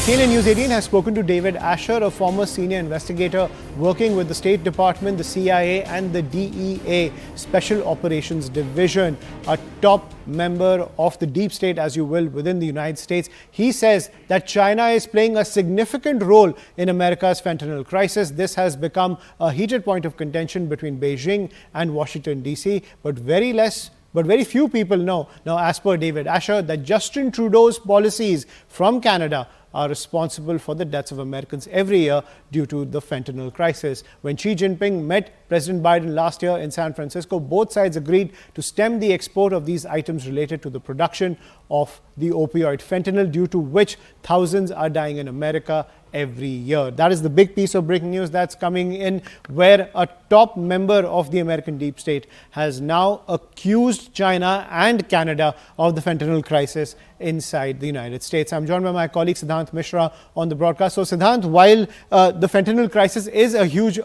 CNN News 18 has spoken to David Asher, a former senior investigator working with the State Department, the CIA and the DEA Special Operations Division, a top member of the deep state, as you will, within the United States. He says that China is playing a significant role in America's fentanyl crisis. This has become a heated point of contention between Beijing and Washington, D.C., but very few people know, now as per David Asher, that Justin Trudeau's policies from Canada are responsible for the deaths of Americans every year due to the fentanyl crisis. When Xi Jinping met President Biden last year in San Francisco, both sides agreed to stem the export of these items related to the production of the opioid fentanyl, due to which thousands are dying in America every year. That is the big piece of breaking news that's coming in, where a top member of the American deep state has now accused China and Canada of the fentanyl crisis inside the United States. I'm joined by my colleague Siddhant Mishra on the broadcast. So Siddhant, while the fentanyl crisis is a huge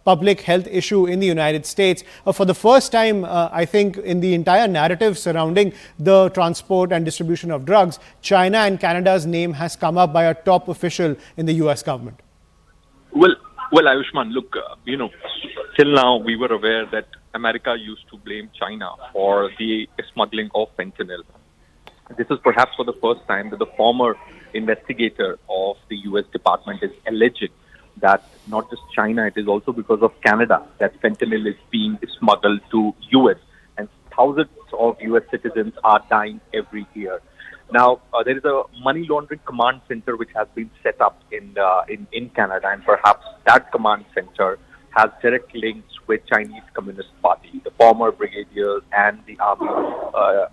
public health issue in the United States, for the first time, I think, in the entire narrative surrounding the transport and distribution of drugs, China and Canada's name has come up by a top official in the US government. Well, Ayushman, look, till now we were aware that America used to blame China for the smuggling of fentanyl. This is perhaps for the first time that the former investigator of the US Department is alleging that not just China, it is also because of Canada that fentanyl is being smuggled to US, and thousands of US citizens are dying every year. Now, there is a money laundering command center which has been set up in Canada, and perhaps that command center has direct links with Chinese Communist Party. The former brigadiers and the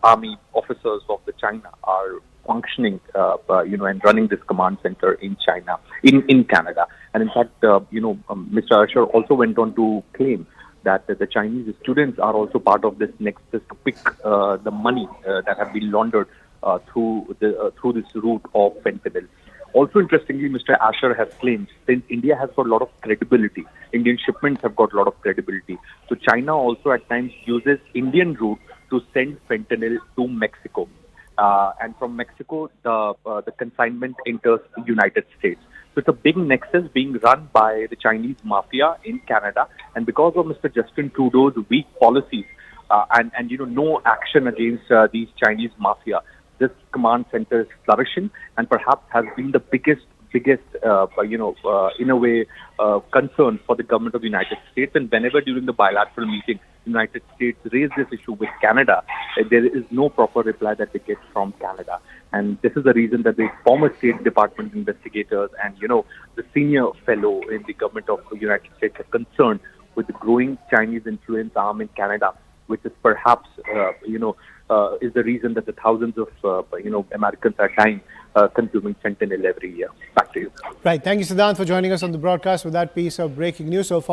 army officers of the China are functioning, and running this command center in China, in Canada. And in fact, Mr. Asher also went on to claim that the Chinese students are also part of this nexus to pick the money that have been laundered through this route of fentanyl. Also, interestingly, Mr. Asher has claimed, since India has got a lot of credibility, Indian shipments have got a lot of credibility, so China also at times uses Indian route to send fentanyl to Mexico. And from Mexico, the consignment enters the United States. So it's a big nexus being run by the Chinese mafia in Canada. And because of Mr. Justin Trudeau's weak policies and no action against these Chinese mafia, this command center is flourishing and perhaps has been the biggest, in a way, concern for the government of the United States. And whenever during the bilateral meeting, the United States raised this issue with Canada, there is no proper reply that they get from Canada. And this is the reason that the former State Department investigators and, the senior fellow in the government of the United States are concerned with the growing Chinese influence arm in Canada, which is perhaps, is the reason that the thousands of, Americans are dying consuming fentanyl every year. Back to you. Right. Thank you, Siddhant, for joining us on the broadcast with that piece of breaking news. So far.